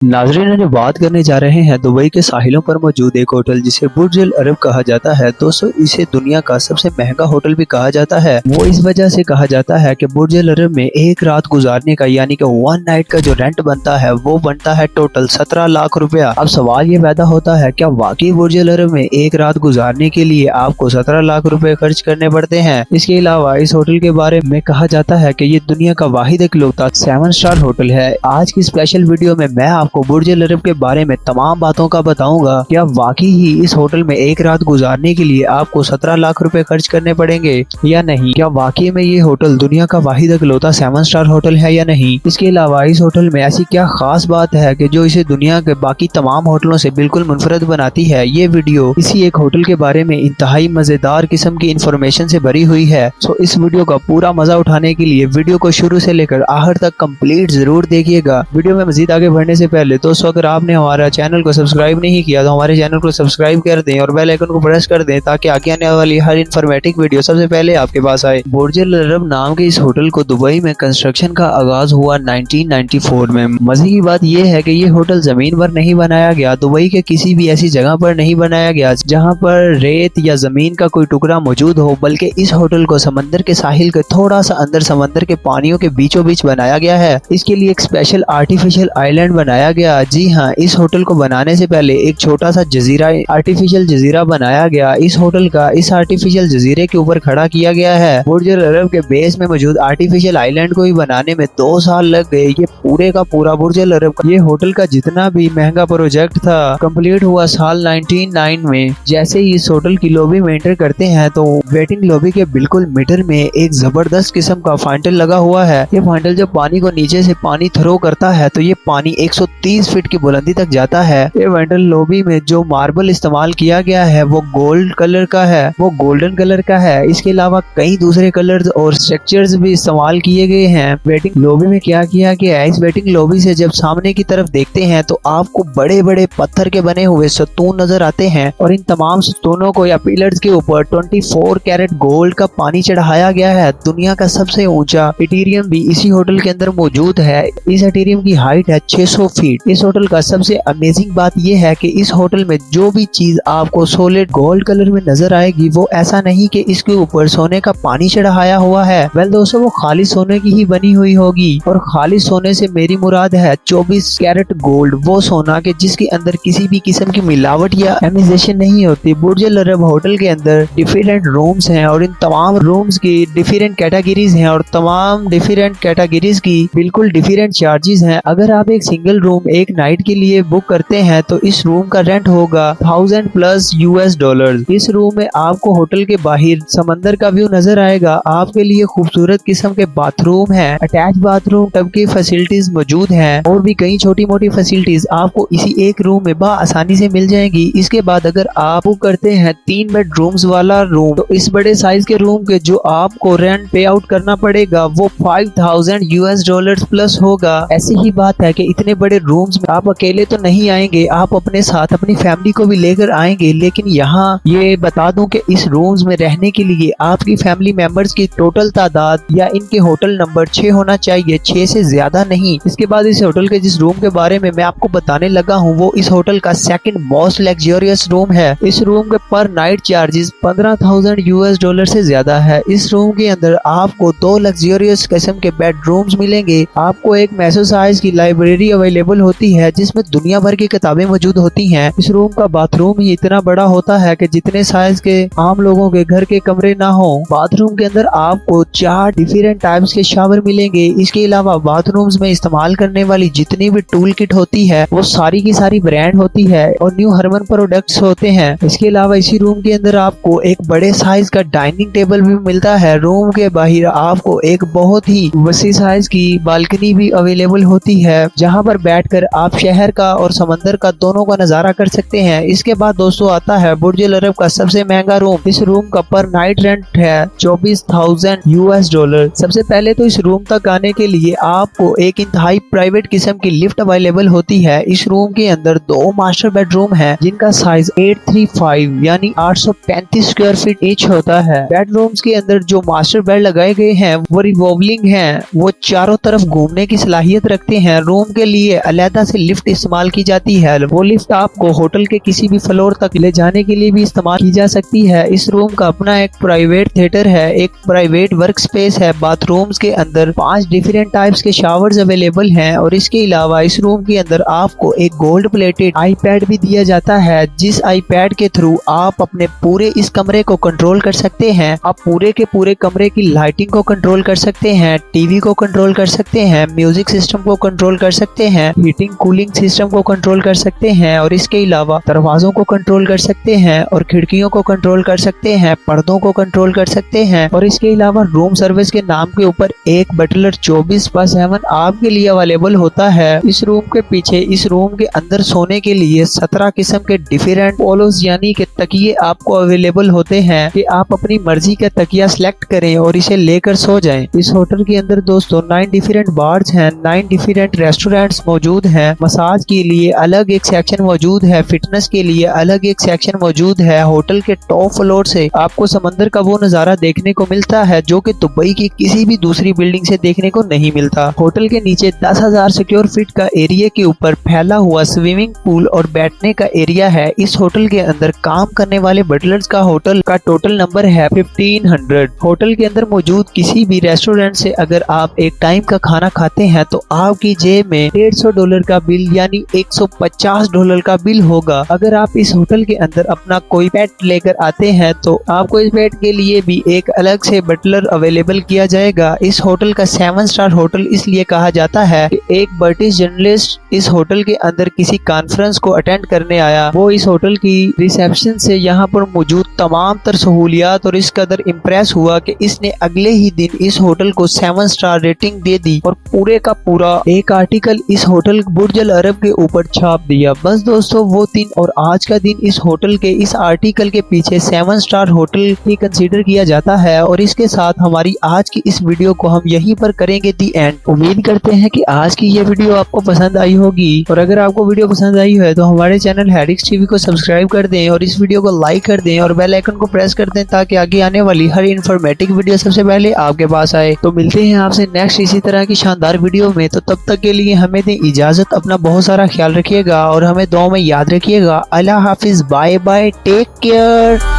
नाजरीन जो बात करने जा रहे हैं दुबई के साहिलों पर मौजूद एक होटल जिसे बुर्ज अल अरब कहा जाता है। दोस्तों इसे दुनिया का सबसे महंगा होटल भी कहा जाता है। वो इस वजह से कहा जाता है कि बुर्ज अल अरब में एक रात गुजारने का यानी कि वन नाइट का जो रेंट बनता है वो बनता है टोटल 17 लाख रुपया। अब सवाल ये पैदा होता है क्या वाकई बुर्ज अल अरब में एक रात गुजारने के लिए आपको 17 लाख रुपए खर्च करने पड़ते हैं। इसके अलावा इस होटल के बारे में कहा जाता है कि ये दुनिया का वाहिद इकलौता 7 स्टार होटल है। आज की स्पेशल वीडियो में मैं आपको बुर्ज अल अरब के बारे में तमाम बातों का बताऊंगा। क्या वाकई ही इस होटल में एक रात गुजारने के लिए आपको 17 लाख रुपए खर्च करने पड़ेंगे या नहीं। क्या वाकई में ये होटल दुनिया का वाहिद इकलौता 7 स्टार होटल है या नहीं। इसके अलावा इस होटल में ऐसी क्या खास बात है कि जो इसे दुनिया के बाकी तमाम होटलों से बिल्कुल मुनफरद बनाती है। ये वीडियो इसी एक होटल के बारे में इंतहाई मजेदार किस्म की इंफॉर्मेशन से भरी हुई है। तो इस वीडियो का पूरा मजा उठाने के लिए वीडियो को शुरू से लेकर आखिर तक कंप्लीट जरूर देखिएगा। वीडियो में मजीद आगे बढ़ने से पहले दोस्तों अगर आपने हमारा चैनल को सब्सक्राइब नहीं किया तो हमारे चैनल को सब्सक्राइब कर दें और बेल आइकन को प्रेस कर दें ताकि आगे आने वाली हर इन्फॉर्मेटिव वीडियो सबसे पहले आपके पास आए। बुर्ज अल अरब नाम के इस होटल को दुबई में कंस्ट्रक्शन का आगाज हुआ 1994 में। मजे की बात यह है कि ये होटल जमीन पर नहीं बनाया गया, दुबई के किसी भी ऐसी जगह पर नहीं बनाया गया जहां पर रेत या जमीन का कोई टुकड़ा मौजूद हो, बल्कि इस होटल को समंदर के साहिल के थोड़ा सा अंदर समंदर के पानियों के बीचों बीच बनाया गया है। इसके लिए एक स्पेशल आर्टिफिशियल आइलैंड बनाया गया। जी हाँ, इस होटल को बनाने से पहले एक छोटा सा जजीरा आर्टिफिशियल जजीरा बनाया गया। इस होटल का इस आर्टिफिशियल जजीरे के ऊपर खड़ा किया गया है। बुर्ज अल अरब के बेस में मौजूद आर्टिफिशियल आइलैंड को ही बनाने में 2 साल लग गए। ये पूरे का पूरा बुर्ज अल अरब का ये होटल का जितना भी महंगा प्रोजेक्ट था कंप्लीट हुआ साल 1999 में। जैसे ही इस होटल की लॉबी में एंटर करते हैं तो वेटिंग लॉबी के बिल्कुल मिडल में एक जबरदस्त किस्म का फाउंटेन लगा हुआ है। ये फाउंटेन जब पानी को नीचे से पानी थ्रो करता है तो ये पानी 130 फीट की बुलंदी तक जाता है। ये वेंटल लॉबी में जो मार्बल इस्तेमाल किया गया है वो गोल्ड कलर का है, वो गोल्डन कलर का है। इसके अलावा कई दूसरे कलर्स और स्ट्रक्चर्स भी इस्तेमाल किए गए हैं। वेटिंग लॉबी में क्या किया गया है, इस वेटिंग लॉबी से जब सामने की तरफ देखते हैं तो आपको बड़े बड़े पत्थर के बने हुए सतून नजर आते हैं और इन तमाम सतूनों को या पिलर्स के ऊपर 24 कैरेट गोल्ड का पानी चढ़ाया गया है। दुनिया का सबसे ऊंचा एटीरियम भी इसी होटल के अंदर मौजूद है। इस एटीरियम की हाइट है 600 फीट। इस होटल का सबसे अमेजिंग बात यह है कि इस होटल में जो भी चीज आपको सॉलिड गोल्ड कलर में नजर आएगी वो ऐसा नहीं कि इसके ऊपर सोने का पानी चढ़ाया हुआ है। वेल दोस्तों वो खाली सोने की ही बनी हुई होगी और खाली सोने से मेरी मुराद है 24 कैरेट गोल्ड, वो सोना के जिसके अंदर किसी भी किस्म की मिलावट या एमिजेशन नहीं होती। बुर्ज अल अरब होटल के अंदर डिफरेंट रूम्स हैं और इन तमाम रूम्स की डिफरेंट कैटेगरीज हैं और तमाम डिफरेंट कैटेगरीज की बिल्कुल डिफरेंट चार्जेस हैं। अगर आप एक सिंगल रूम एक नाइट के लिए बुक करते हैं तो इस रूम का रेंट होगा 1000+ $। इस रूम में आपको होटल के बाहर समंदर का व्यू नजर आएगा। आपके लिए खूबसूरत किस्म के बाथरूम है, अटैच बाथरूम, टब की फैसिलिटीज मौजूद हैं और भी कई छोटी मोटी फैसिलिटीज आपको इसी एक रूम में आसानी से मिल जाएंगी। इसके बाद अगर आप बुक करते हैं 3 बेडरूम्स वाला रूम तो इस बड़े साइज के रूम के जो आपको रेंट पे आउट करना पड़ेगा वो $5000 प्लस होगा। ऐसी ही बात है कि इतने बड़े रूम्स में आप अकेले तो नहीं आएंगे, आप अपने साथ अपनी फैमिली को भी लेकर आएंगे। लेकिन यहाँ ये बता दूं कि इस रूम्स में रहने के लिए आपकी फैमिली मेंबर्स की टोटल तादाद या इनके होटल नंबर 6 होना चाहिए, 6 से ज्यादा नहीं। इसके बाद इस होटल के जिस रूम के बारे में मैं आपको बताने लगा हूँ वो इस होटल का सेकंड मोस्ट लग्जरियस रूम है। इस रूम के पर नाइट चार्जेस $15,000 से ज्यादा है। इस रूम के अंदर आपको 2 लग्जरियस किस्म के बेडरूम्स मिलेंगे। आपको एक मैसो साइज की लाइब्रेरी अवेलेबल होती है जिसमें दुनिया भर की किताबें मौजूद होती हैं। इस रूम का बाथरूम ही इतना बड़ा होता है कि जितने साइज के आम लोगों के घर के कमरे ना हो। बाथरूम के अंदर आपको 4 डिफरेंट टाइप्स के शावर मिलेंगे। इसके अलावा बाथरूम्स में इस्तेमाल करने वाली जितनी भी टूल किट होती है वो सारी की सारी ब्रांड होती है और न्यू हरमन प्रोडक्ट्स होते हैं। इसके अलावा इसी रूम के अंदर आपको एक बड़े साइज का डाइनिंग टेबल भी मिलता है। रूम के बाहर आपको एक बहुत ही वसी साइज की बालकनी भी अवेलेबल होती है जहां पर बैठकर आप शहर का और समंदर का दोनों का नजारा कर सकते हैं। इसके बाद दोस्तों आता है बुर्ज अल अरब का सबसे महंगा रूम। इस रूम का पर नाइट रेंट है $24,000। सबसे पहले तो इस रूम तक आने के लिए आपको एक इंतहाई प्राइवेट किस्म की लिफ्ट अवेलेबल होती है। इस रूम के अंदर 2 मास्टर बेडरूम है जिनका साइज 835 यानी 835 स्क्वायर फीट ईच होता है। बेडरूम्स के अंदर जो मास्टर बेड लगाए गए हैं वो रिवॉल्विंग हैं, वो चारों तरफ घूमने की सलाहियत रखते हैं। रूम के लिए अलहदा से लिफ्ट इस्तेमाल की जाती है। वो लिफ्ट आपको होटल के किसी भी फ्लोर तक ले जाने के लिए भी इस्तेमाल की जा सकती है। इस रूम का अपना एक प्राइवेट थिएटर है, एक प्राइवेट वर्क स्पेस है। बाथरूम्स के अंदर 5 डिफरेंट टाइप्स के शावर्स अवेलेबल हैं और इसके अलावा इस रूम के अंदर आपको एक गोल्ड प्लेटेड आईपैड भी दिया जाता है, जिस आईपैड के थ्रू आप अपने पूरे इस कमरे को कंट्रोल कर सकते हैं। आप पूरे के पूरे कमरे की लाइटिंग को कंट्रोल कर सकते हैं, टीवी को कंट्रोल कर सकते हैं, म्यूजिक सिस्टम को कंट्रोल कर सकते हैं, हीटिंग कूलिंग सिस्टम को कंट्रोल कर सकते हैं और इसके अलावा दरवाजों को कंट्रोल कर सकते हैं और खिड़कियों को कंट्रोल कर सकते हैं, पर्दों को कंट्रोल कर सकते हैं। और इसके अलावा रूम सर्विस के नाम के ऊपर एक बटलर 24/7 आपके लिए अवेलेबल होता है। इस रूम के पीछे इस रूम के अंदर सोने के लिए 17 किस्म के डिफरेंट पोलोस यानी कि तकिए आपको अवेलेबल होते हैं कि आप अपनी मर्जी का तकिया सिलेक्ट करें और इसे लेकर सो जाएं। इस होटल के अंदर दोस्तों 9 डिफरेंट बार्स हैं, 9 डिफरेंट रेस्टोरेंट्स मौजूद हैं। मसाज के लिए अलग एक सेक्शन मौजूद है, फिटनेस के लिए अलग एक सेक्शन मौजूद है। होटल के टॉप फ्लोर से आपको समंदर का वो नजारा देखने को मिलता है जो कि दुबई की किसी भी दूसरी बिल्डिंग से देखने को नहीं मिलता। होटल के नीचे 10,000 स्क्वायर फीट का एरिया के ऊपर फैला हुआ स्विमिंग पूल और बैठने का एरिया है। इस होटल के अंदर काम करने वाले बटलर्स का होटल का टोटल नंबर है 1500। होटल के अंदर मौजूद किसी भी रेस्टोरेंट से अगर आप एक टाइम का खाना खाते हैं तो आपकी जेब में $150 का बिल यानी $150 का बिल होगा। अगर आप इस होटल के अंदर अपना कोई पेट लेकर आते हैं तो आपको इस पेट के लिए भी एक अलग से बटलर अवेलेबल किया जाएगा। इस होटल का 7 स्टार होटल इसलिए कहा जाता है कि एक ब्रिटिश जर्नलिस्ट इस होटल के अंदर किसी कॉन्फ्रेंस को अटेंड करने आया। वो इस होटल की रिसेप्शन से यहाँ पर मौजूद तमाम तर सहूलियात और इस कदर इम्प्रेस हुआ कि इसने अगले ही दिन इस होटल को 7 स्टार रेटिंग दे दी और पूरे का पूरा एक आर्टिकल इस होटल बुर्ज अल अरब के ऊपर छाप दिया। बस दोस्तों वो दिन और आज का दिन इस होटल के इस आर्टिकल के पीछे 7 स्टार होटल ही कंसीडर किया जाता है। और इसके साथ हमारी आज की इस वीडियो को हम यहीं पर करेंगे दी एंड। उम्मीद करते हैं कि आज की ये वीडियो आपको पसंद आई होगी और अगर आपको वीडियो पसंद आई है तो हमारे चैनल हैरिक्स टीवी को सब्सक्राइब कर दें और इस वीडियो को लाइक कर दें और बेल आइकन को प्रेस कर दें ताकि आगे आने वाली हर इन्फॉर्मेटिव वीडियो सबसे पहले आपके पास आए। तो मिलते हैं आपसे नेक्स्ट इसी तरह की शानदार वीडियो में। तो तब तक के लिए हमें दें इजाजत, अपना बहुत सारा ख्याल रखिएगा और हमें दुआ में याद रखिएगा। अल्लाह हाफिज, बाय बाय, टेक केयर।